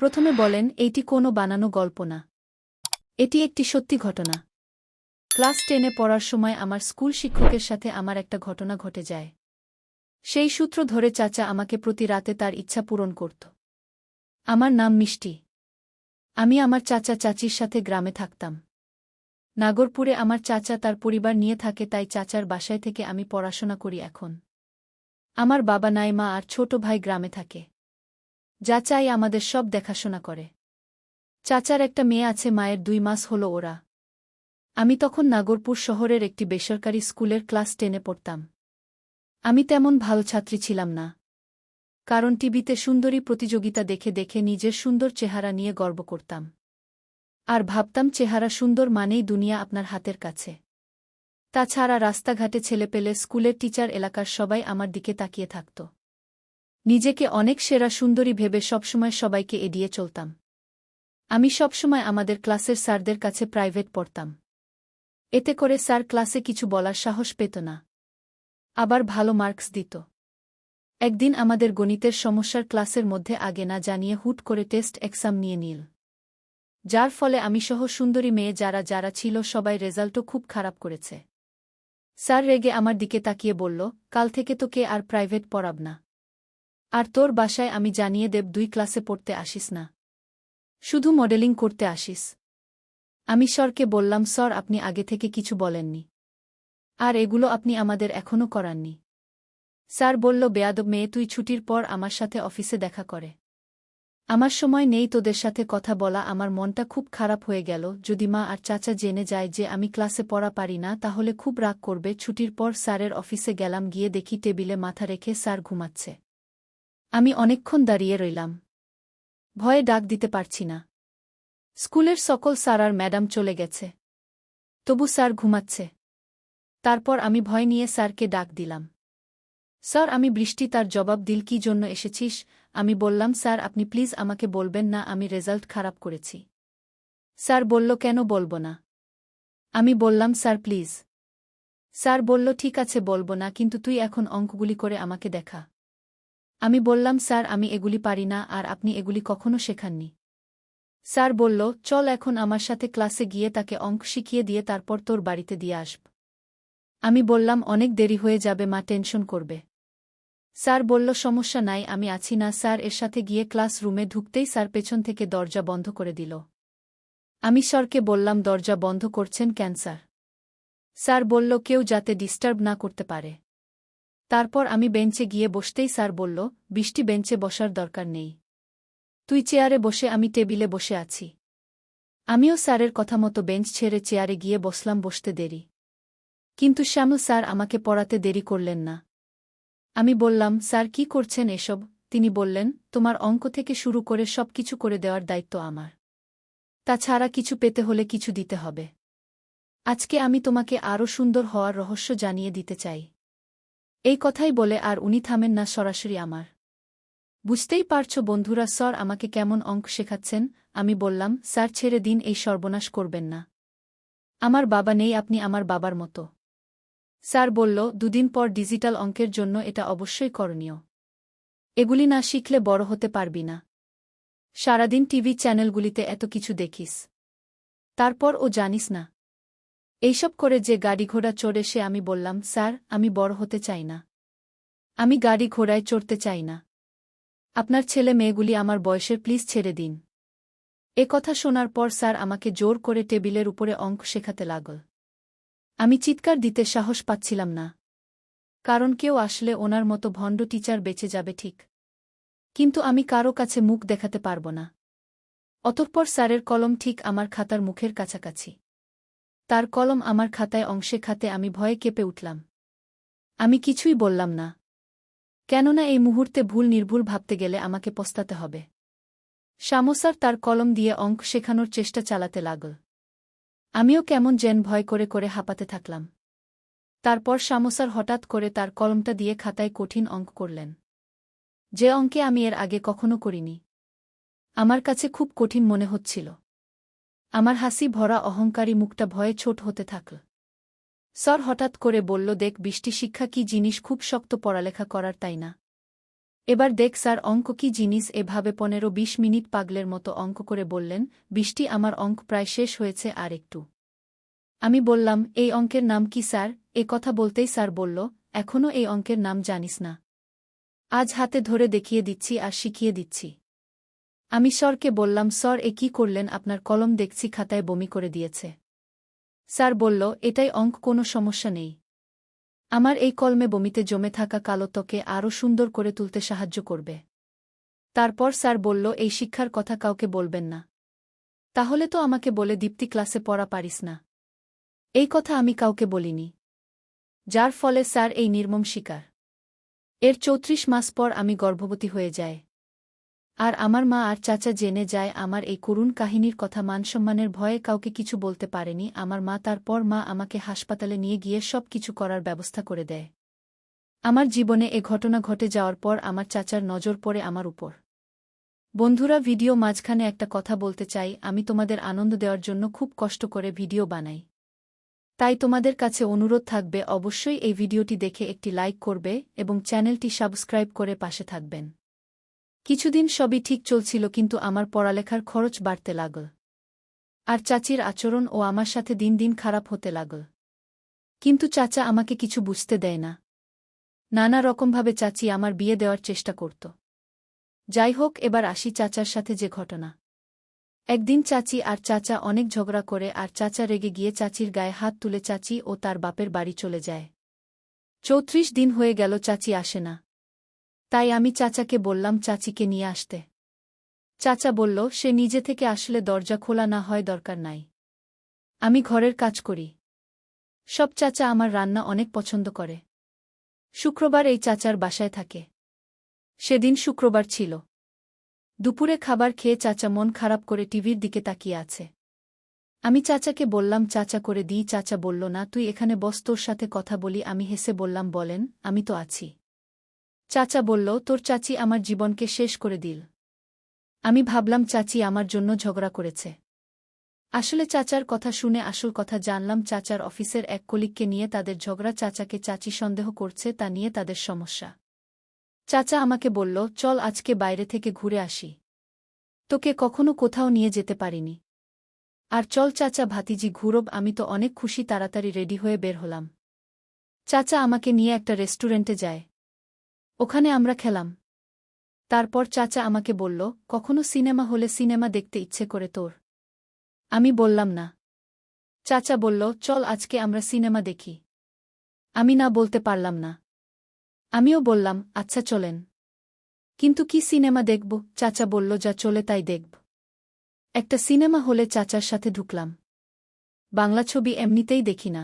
প্রথমে বলেন, এইটি কোনো বানানো গল্প না। এটি একটি সত্যি ঘটনা। ক্লাস 10-এ পড়ার সময় আমার স্কুল শিক্ষকের সাথে আমার একটা ঘটনা ঘটে যায়। সেই সূত্র ধরে চাচা আমাকে প্রতি রাতে তার ইচ্ছা পূরণ করত। আমার নাম মিষ্টি। আমি আমার চাচা চাচির সাথে গ্রামে থাকতাম। নাগরপুরে আমার চাচা তার পরিবার নিয়ে থাকে, তাই চাচার বাসায় থেকে আমি পড়াশোনা করি এখন। আমার বাবা নাই, মা আর ছোট ভাই গ্রামে থাকে। চাচাই আমাদের সব দেখাশোনা করে। চাচার একটা মেয়ে আছে, মায়ের 2 মাস হলো ওরা। আমি তখন নাগরপুর শহরের একটি বেসরকারি স্কুলের ক্লাস 10-এ পড়তাম। আমি তেমন ভালো ছাত্রী ছিলাম না, কারণ টিভিতে সুন্দরী প্রতিযোগিতা দেখে দেখে নিজের সুন্দর চেহারা নিয়ে গর্ব করতাম। আর ভাবতাম চেহারা সুন্দর মানেই দুনিয়া আপনার হাতের কাছে। তাছাড়া রাস্তাঘাটে ছেলেপেলে, স্কুলের টিচার, এলাকার সবাই আমার দিকে তাকিয়ে থাকত। নিজেকে অনেক সেরা সুন্দরী ভেবে সবসময় সবাইকে এড়িয়ে চলতাম। আমি সবসময় আমাদের ক্লাসের স্যারদের কাছে প্রাইভেট পড়তাম। এতে করে স্যার ক্লাসে কিছু বলার সাহস পেত না, আবার ভালো মার্কস দিত। একদিন আমাদের গণিতের সমস্যার ক্লাসের মধ্যে আগে না জানিয়ে হুট করে টেস্ট এক্সাম নিয়ে নিল, যার ফলে আমি সহ সুন্দরী মেয়ে যারা যারা ছিল সবাই রেজাল্টও খুব খারাপ করেছে। স্যার রেগে আমার দিকে তাকিয়ে বলল, কাল থেকে তোকে আর প্রাইভেট পড়াব না। আর তোর বাসায় আমি জানিয়ে দেব, 2 ক্লাসে পড়তে আসিস না, শুধু মডেলিং করতে আসিস। আমি স্যারকে বললাম, স্যার আপনি আগে থেকে কিছু বলেননি, আর এগুলো আপনি আমাদের এখনও করাননি। স্যার বলল, বেয়াদব মেয়ে, তুই ছুটির পর আমার সাথে অফিসে দেখা করে। আমার সময় নেই তোদের সাথে কথা বলা। আমার মনটা খুব খারাপ হয়ে গেল। যদি মা আর চাচা জেনে যায় যে আমি ক্লাসে পড়া পারি না, তাহলে খুব রাগ করবে। ছুটির পর স্যারের অফিসে গেলাম, গিয়ে দেখি টেবিলে মাথা রেখে স্যার ঘুমাচ্ছে। আমি অনেকক্ষণ দাঁড়িয়ে রইলাম, ভয়ে ডাক দিতে পারছি না। স্কুলের সকল স্যার আর ম্যাডাম চলে গেছে, তবু স্যার ঘুমাচ্ছে। তারপর আমি ভয় নিয়ে স্যারকে ডাক দিলাম, স্যার আমি বৃষ্টি। তার জবাব দিল, কী জন্য এসেছিস? আমি বললাম, স্যার আপনি প্লিজ আমাকে বলবেন না আমি রেজাল্ট খারাপ করেছি। স্যার বলল, কেন বলবো না? আমি বললাম, স্যার প্লিজ। স্যার বলল, ঠিক আছে বলবো না, কিন্তু তুই এখন অঙ্কগুলি করে আমাকে দেখা। আমি বললাম, স্যার আমি এগুলি পারি না, আর আপনি এগুলি কখনো শেখাননি। স্যার বলল, চল এখন আমার সাথে ক্লাসে গিয়ে তাকে অঙ্ক শিখিয়ে দিয়ে তারপর তোর বাড়িতে দিয়ে আসব। আমি বললাম, অনেক দেরি হয়ে যাবে, মা টেনশন করবে। স্যার বলল, সমস্যা নাই, আমি আছি না। স্যার এর সাথে গিয়ে ক্লাস রুমে ঢুকতেই স্যার পেছন থেকে দরজা বন্ধ করে দিল। আমি স্যারকে বললাম, দরজা বন্ধ করছেন কেন স্যার? স্যার বলল, কেউ যাতে ডিস্টার্ব না করতে পারে। তারপর আমি বেঞ্চে গিয়ে বসতেই স্যার বলল, বৃষ্টি বেঞ্চে বসার দরকার নেই, তুই চেয়ারে বসে। আমি টেবিলে বসে আছি। আমিও স্যারের কথা মতো বেঞ্চ ছেড়ে চেয়ারে গিয়ে বসলাম। বসতে দেরি, কিন্তু শ্যামল স্যার আমাকে পড়াতে দেরি করলেন না। আমি বললাম, স্যার কি করছেন এসব? তিনি বললেন, তোমার অঙ্ক থেকে শুরু করে সব কিছু করে দেওয়ার দায়িত্ব আমার। তাছাড়া কিছু পেতে হলে কিছু দিতে হবে। আজকে আমি তোমাকে আরও সুন্দর হওয়ার রহস্য জানিয়ে দিতে চাই। এই কথাই বলে আর উনি থামেন না, সরাসরি আমার। বুঝতেই পারছ বন্ধুরা, স্যার আমাকে কেমন অঙ্ক শেখাচ্ছেন। আমি বললাম, স্যার ছেড়ে দিন, এই সর্বনাশ করবেন না। আমার বাবা নেই, আপনি আমার বাবার মতো। স্যার বলল, 2 দিন পর ডিজিটাল অঙ্কের জন্য এটা অবশ্যই করণীয়। এগুলি না শিখলে বড় হতে পারবি না। সারাদিন টিভি চ্যানেলগুলিতে এত কিছু দেখিস, তারপর ও জানিস না এইসব করে যে গাড়ি ঘোড়া চড়ে সে। আমি বললাম, স্যার আমি বড় হতে চাই না, আমি গাড়ি ঘোড়ায় চড়তে চাই না। আপনার ছেলে মেয়েগুলি আমার বয়সের, প্লিজ ছেড়ে দিন। এ কথা শোনার পর স্যার আমাকে জোর করে টেবিলের উপরে অঙ্ক শেখাতে লাগল। আমি চিৎকার দিতে সাহস পাচ্ছিলাম না, কারণ কেউ আসলে ওনার মতো ভণ্ড টিচার বেঁচে যাবে ঠিক, কিন্তু আমি কারো কাছে মুখ দেখাতে পারব না। অতঃপর স্যারের কলম ঠিক আমার খাতার মুখের কাছাকাছি। তার কলম আমার খাতায় অংশে খাতে আমি ভয়ে কেঁপে উঠলাম। আমি কিছুই বললাম না, কেননা এই মুহূর্তে ভুল নির্ভুল ভাবতে গেলে আমাকে পস্তাতে হবে। শামসার তার কলম দিয়ে অঙ্ক শেখানোর চেষ্টা চালাতে লাগল। আমিও কেমন যেন ভয় করে করে হাঁপাতে থাকলাম। তারপর শামসার হঠাৎ করে তার কলমটা দিয়ে খাতায় কঠিন অঙ্ক করলেন, যে অঙ্কে আমি এর আগে কখনো করিনি। আমার কাছে খুব কঠিন মনে হচ্ছিল। আমার হাসি ভরা অহংকারী মুখটা ভয়ে ছোট হতে থাকল। স্যার হঠাৎ করে বলল, দেখ বৃষ্টি, শিক্ষা কি জিনিস খুব শক্ত পড়ালেখা করার, তাই না? এবার দেখ স্যার অঙ্ক কি জিনিস, এভাবে 15-20 মিনিট পাগলের মতো অঙ্ক করে বললেন। বৃষ্টি, আমার অঙ্ক প্রায় শেষ হয়েছে, আর একটু। আমি বললাম, এই অঙ্কের নাম কি স্যার? এ কথা বলতেই স্যার বলল, এখনও এই অঙ্কের নাম জানিস না? আজ হাতে ধরে দেখিয়ে দিচ্ছি আর শিখিয়ে দিচ্ছি। আমি স্যারকে বললাম, স্যার এ কি করলেন? আপনার কলম দেখছি খাতায় বমি করে দিয়েছে। স্যার বলল, এটাই অঙ্ক, কোনো সমস্যা নেই। আমার এই কলমে বমিতে জমে থাকা কালো ত্বকে আরও সুন্দর করে তুলতে সাহায্য করবে। তারপর স্যার বলল, এই শিক্ষার কথা কাউকে বলবেন না। তাহলে তো আমাকে বলে দীপ্তি ক্লাসে পড়া পারিস না। এই কথা আমি কাউকে বলিনি। যার ফলে স্যার এই নির্মম শিকার। এর 34 মাস পর আমি গর্ভবতী হয়ে যায়। আর আমার মা আর চাচা জেনে যায় আমার এই করুণ কাহিনীর কথা। মানসম্মানের ভয়ে কাউকে কিছু বলতে পারেনি আমার মা। তারপর মা আমাকে হাসপাতালে নিয়ে গিয়ে সব কিছু করার ব্যবস্থা করে দেয়। আমার জীবনে এ ঘটনা ঘটে যাওয়ার পর আমার চাচার নজর পড়ে আমার উপর। বন্ধুরা, ভিডিও মাঝখানে একটা কথা বলতে চাই। আমি তোমাদের আনন্দ দেওয়ার জন্য খুব কষ্ট করে ভিডিও বানাই। তাই তোমাদের কাছে অনুরোধ থাকবে, অবশ্যই এই ভিডিওটি দেখে একটি লাইক করবে এবং চ্যানেলটি সাবস্ক্রাইব করে পাশে থাকবেন। কিছুদিন সবই ঠিক চলছিল, কিন্তু আমার পড়ালেখার খরচ বাড়তে লাগল। আর চাচির আচরণ ও আমার সাথে দিন দিন খারাপ হতে লাগল। কিন্তু চাচা আমাকে কিছু বুঝতে দেয় না। নানা রকমভাবে চাচি আমার বিয়ে দেওয়ার চেষ্টা করত। যাই হোক, এবার আসি চাচার সাথে যে ঘটনা। একদিন চাচি আর চাচা অনেক ঝগড়া করে, আর চাচা রেগে গিয়ে চাচির গায়ে হাত তুলে চাচি ও তার বাপের বাড়ি চলে যায়। 34 দিন হয়ে গেল, চাচি আসে না। তাই আমি চাচাকে বললাম চাচিকে নিয়ে আসতে। চাচা বলল, সে নিজে থেকে আসলে দরজা খোলা না হয় দরকার নাই। আমি ঘরের কাজ করি সব। চাচা আমার রান্না অনেক পছন্দ করে। শুক্রবার এই চাচার বাসায় থাকে। সেদিন শুক্রবার ছিল। দুপুরে খাবার খেয়ে চাচা মন খারাপ করে টিভির দিকে তাকিয়ে আছে। আমি চাচাকে বললাম, চাচা করে দিই। চাচা বলল, না তুই এখানে বস, তোর সাথে কথা বলি। আমি হেসে বললাম, বলেন, আমি তো আছি। চাচা বলল, তোর চাচি আমার জীবনকে শেষ করে দিল। আমি ভাবলাম চাচি আমার জন্য ঝগড়া করেছে। আসলে চাচার কথা শুনে আসল কথা জানলাম, চাচার অফিসের এক কলিগকে নিয়ে তাদের ঝগড়া। চাচাকে চাচি সন্দেহ করছে, তা নিয়ে তাদের সমস্যা। চাচা আমাকে বলল, চল আজকে বাইরে থেকে ঘুরে আসি। তোকে কখনো কোথাও নিয়ে যেতে পারিনি। আর চল চাচা ভাতিজি ঘুরব। আমি তো অনেক খুশি, তাড়াতাড়ি রেডি হয়ে বের হলাম। চাচা আমাকে নিয়ে একটা রেস্টুরেন্টে যায়। ওখানে আমরা খেলাম। তারপর চাচা আমাকে বলল, কখনো সিনেমা হলে সিনেমা দেখতে ইচ্ছে করে তোর? আমি বললাম না। চাচা বলল, চল আজকে আমরা সিনেমা দেখি। আমি না বলতে পারলাম না। আমিও বললাম, আচ্ছা চলেন। কিন্তু কি সিনেমা দেখব? চাচা বলল, যা চলে তাই দেখব। একটা সিনেমা হলে চাচার সাথে ঢুকলাম। বাংলা ছবি এমনিতেই দেখি না।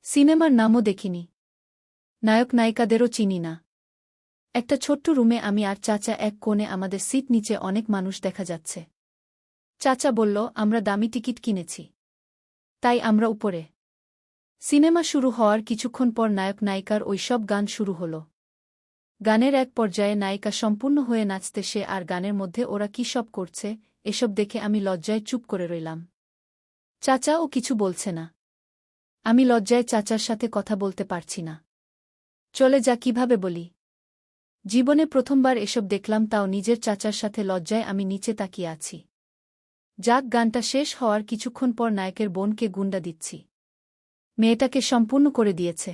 সিনেমার নামও দেখিনি। নায়ক নায়িকাদেরও চিনি না। একটা ছোট্ট রুমে আমি আর চাচা এক কোণে, আমাদের সিট নিচে অনেক মানুষ দেখা যাচ্ছে। চাচা বলল, আমরা দামি টিকিট কিনেছি, তাই আমরা উপরে। সিনেমা শুরু হওয়ার কিছুক্ষণ পর নায়ক নায়িকার ওইসব গান শুরু হল। গানের এক পর্যায়ে নায়িকা সম্পূর্ণ হয়ে নাচতে সে, আর গানের মধ্যে ওরা কী সব করছে, এসব দেখে আমি লজ্জায় চুপ করে রইলাম। চাচাও কিছু বলছে না। আমি লজ্জায় চাচার সাথে কথা বলতে পারছি না। চলে যা, কিভাবে বলি? জীবনে প্রথমবার এসব দেখলাম, তাও নিজের চাচার সাথে। লজ্জায় আমি নিচে তাকিয়ে আছি। যাক, গানটা শেষ হওয়ার কিছুক্ষণ পর নায়কের বোনকে গুন্ডা দিচ্ছি। মেয়েটাকে সম্পূর্ণ করে দিয়েছে।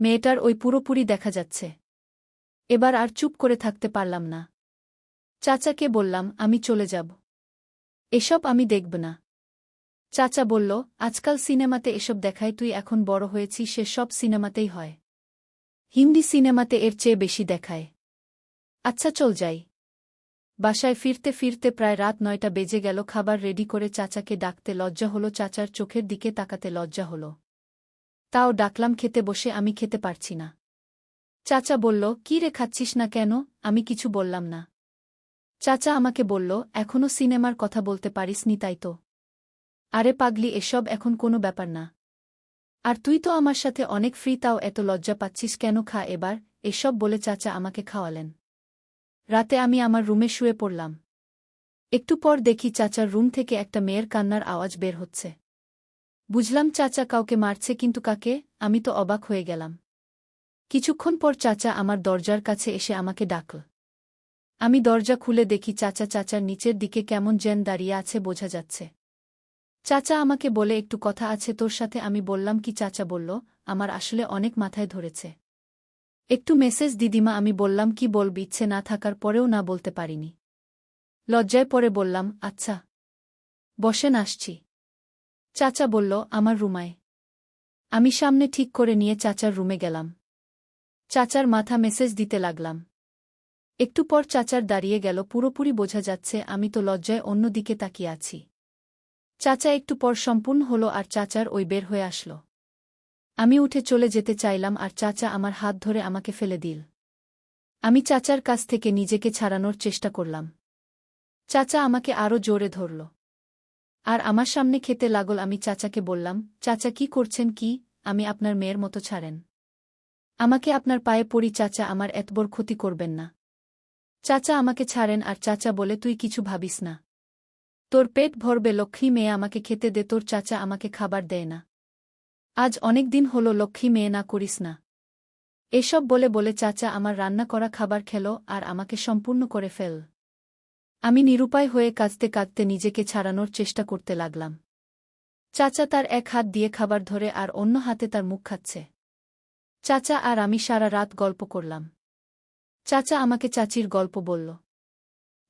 মেয়েটার ওই পুরোপুরি দেখা যাচ্ছে। এবার আর চুপ করে থাকতে পারলাম না। চাচাকে বললাম, আমি চলে যাব। এসব আমি দেখব না। চাচা বলল, আজকাল সিনেমাতে এসব দেখায়, তুই এখন বড় হয়েছিস, সে সব সিনেমাতেই হয়। হিন্দি সিনেমাতে এর চেয়ে বেশি দেখায়। আচ্ছা চল যাই। বাসায় ফিরতে ফিরতে প্রায় রাত 9টা বেজে গেল। খাবার রেডি করে চাচাকে ডাকতে লজ্জা হলো, চাচার চোখের দিকে তাকাতে লজ্জা হলো। তাও ডাকলাম খেতে বসে। আমি খেতে পারছি না। চাচা বলল, কি রে, খাচ্ছিস না কেন? আমি কিছু বললাম না। চাচা আমাকে বলল, এখনও সিনেমার কথা বলতে পারিসনি তাই তো? আরে পাগলি, এসব এখন কোনো ব্যাপার না। আর তুই তো আমার সাথে অনেক ফ্রি, তাও এত লজ্জা পাচ্ছিস কেন? খা এবার। এসব বলে চাচা আমাকে খাওয়ালেন। রাতে আমি আমার রুমে শুয়ে পড়লাম। একটু পর দেখি চাচার রুম থেকে একটা মেয়ের কান্নার আওয়াজ বের হচ্ছে। বুঝলাম চাচা কাউকে মারছে, কিন্তু কাকে? আমি তো অবাক হয়ে গেলাম। কিছুক্ষণ পর চাচা আমার দরজার কাছে এসে আমাকে ডাকল। আমি দরজা খুলে দেখি চাচার নিচের দিকে কেমন যেন দাঁড়িয়ে আছে বোঝা যাচ্ছে। চাচা আমাকে বলে একটু কথা আছে তোর সাথে। আমি বললাম কি? চাচা বলল, আমার আসলে অনেক মাথায় ধরেছে। একটু মেসেজ দিদিমা। আমি বললাম কি বলবি? ইচ্ছে না থাকার পরেও না বলতে পারিনি। লজ্জায় পরে বললাম, আচ্ছা বসেন, আসছি। চাচা বলল, আমার রুমায়। আমি সামনে ঠিক করে নিয়ে চাচার রুমে গেলাম। চাচার মাথা মেসেজ দিতে লাগলাম। একটু পর চাচার দাঁড়িয়ে গেল, পুরোপুরি বোঝা যাচ্ছে আমি তো লজ্জায় অন্য দিকে তাকিয়ে আছি। চাচা একটু পর সম্পূর্ণ হলো আর চাচার ওই বের হয়ে আসল। আমি উঠে চলে যেতে চাইলাম আর চাচা আমার হাত ধরে আমাকে ফেলে দিল। আমি চাচার কাছ থেকে নিজেকে ছাড়ানোর চেষ্টা করলাম। চাচা আমাকে আরও জোরে ধরল আর আমার সামনে খেতে লাগল। আমি চাচাকে বললাম, চাচা কি করছেন? কি? আমি আপনার মেয়ের মতো, ছাড়েন আমাকে, আপনার পায়ে পড়ি চাচা, আমার এত বড় ক্ষতি করবেন না। চাচা আমাকে ছাড়েন আর চাচা বলে, তুই কিছু ভাবিস না, তোর পেট ভরবে, লক্ষ্মী মেয়ে, আমাকে খেতে দে। তোর চাচা আমাকে খাবার দেয় না, আজ অনেক দিন হলো, লক্ষ্মী মেয়ে না করিস না। এসব বলে বলে চাচা আমার রান্না করা খাবার খেল আর আমাকে সম্পূর্ণ করে ফেল। আমি নিরুপায় হয়ে কাঁদতে কাঁদতে নিজেকে ছাড়ানোর চেষ্টা করতে লাগলাম। চাচা তার এক হাত দিয়ে খাবার ধরে আর অন্য হাতে তার মুখ খাচ্ছে। চাচা আর আমি সারা রাত গল্প করলাম। চাচা আমাকে চাচির গল্প বলল।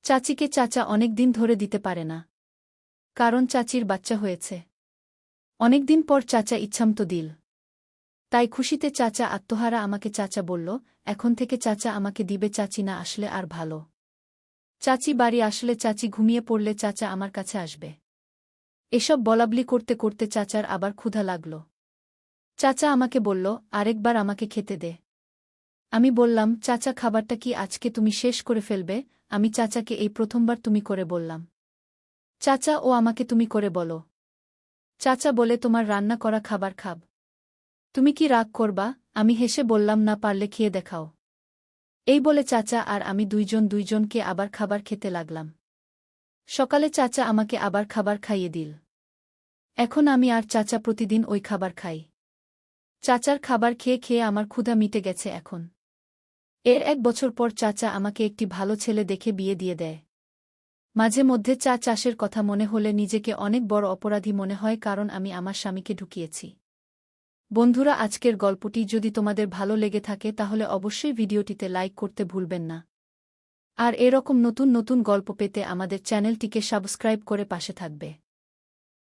চাচিকে চাচা অনেক দিন ধরে দিতে পারে না, কারণ চাচির বাচ্চা হয়েছে। অনেক দিন পর চাচা ইচ্ছামতো দিল, তাই খুশিতে চাচা আত্মহারা। আমাকে চাচা বলল, এখন থেকে চাচা আমাকে দিবে, চাচি না আসলে আর ভালো। চাচি বাড়ি আসলে, চাচি ঘুমিয়ে পড়লে চাচা আমার কাছে আসবে। এসব বলাবলি করতে করতে চাচার আবার ক্ষুধা লাগল। চাচা আমাকে বলল, আরেকবার আমাকে খেতে দে। আমি বললাম, চাচা খাবারটা কি আজকে তুমি শেষ করে ফেলবে? আমি চাচাকে এই প্রথমবার তুমি করে বললাম। চাচা, ও আমাকে তুমি করে বলো। চাচা বলে, তোমার রান্না করা খাবার খাব। তুমি কি রাগ করবা? আমি হেসে বললাম, না, পারলে খেয়ে দেখাও। এই বলে চাচা আর আমি দুইজনকে আবার খাবার খেতে লাগলাম। সকালে চাচা আমাকে আবার খাবার খাইয়ে দিল। এখন আমি আর চাচা প্রতিদিন ওই খাবার খাই। চাচার খাবার খেয়ে খেয়ে আমার ক্ষুধা মিটে গেছে এখন। এর 1 বছর পর চাচা আমাকে একটি ভালো ছেলে দেখে বিয়ে দিয়ে দেয়। মাঝে মধ্যে চাষের কথা মনে হলে নিজেকে অনেক বড় অপরাধী মনে হয়, কারণ আমি আমার স্বামীকে ঢুকিয়েছি। বন্ধুরা, আজকের গল্পটি যদি তোমাদের ভালো লেগে থাকে তাহলে অবশ্যই ভিডিওটিতে লাইক করতে ভুলবেন না। আর এরকম নতুন নতুন গল্প পেতে আমাদের চ্যানেলটিকে সাবস্ক্রাইব করে পাশে থাকবে।